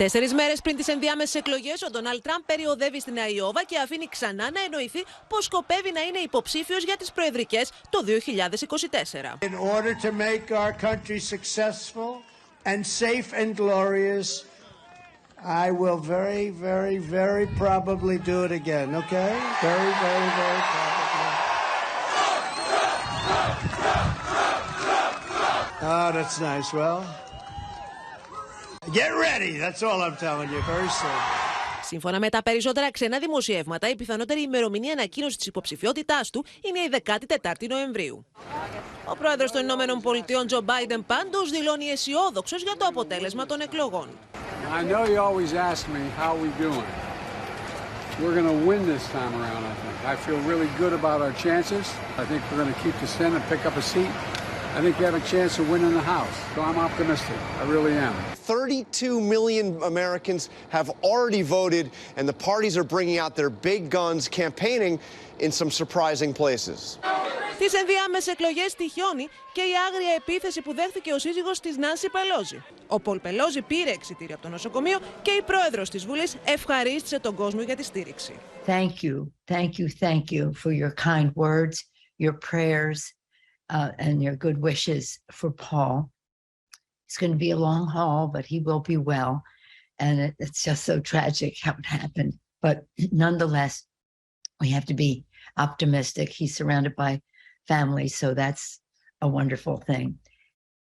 4 μέρες πριν τις ενδιάμεσες εκλογές, ο Ντόναλντ Τραμπ περιοδεύει στην Αϊόβα και αφήνει ξανά να εννοηθεί πως σκοπεύει να είναι υποψήφιος για τις προεδρικές το 2024. In order to make our country successful and safe and glorious, I will very probably do it again, okay? Very probably. Oh, that's nice. Well, get ready. That's all I'm telling you. Very soon. Σύμφωνα με τα περισσότερα ξένα δημοσιεύματα, η πιθανότερη ημερομηνία ανακοίνωσης της υποψηφιότητάς του είναι η 14η Νοεμβρίου. Ο πρόεδρος των Ηνωμένων Πολιτειών, Τζο Μπάιντεν, πάντως δηλώνει αισιόδοξος για το αποτέλεσμα των εκλογών. I know you always ask me how we doing. We're going to win this time around, I think. I feel really good about our chances. I think we're going to keep the Senate, pick up a seat. I think we have a chance of winning the House, so I'm optimistic. I really am. 32 million Americans have already voted, and the parties are bringing out their big guns, campaigning in some surprising places. Τις ενδιάμεσες εκλογές τυχιώνει και η άγρια επίθεση που δέχθηκε ο σύζυγος της Νάνσι Πελόζη. Ο Πολ Πελόζη πήρε εξιτήριο από το νοσοκομείο και η πρόεδρος της Βουλής ευχαρίστησε τον κόσμο για τη στήριξη. Thank you for your kind words, your prayers, and your good wishes for Paul. It's going to be a long haul, but he will be well. And it's just so tragic how it happened. But nonetheless, we have to be optimistic. He's surrounded by family, so that's a wonderful thing.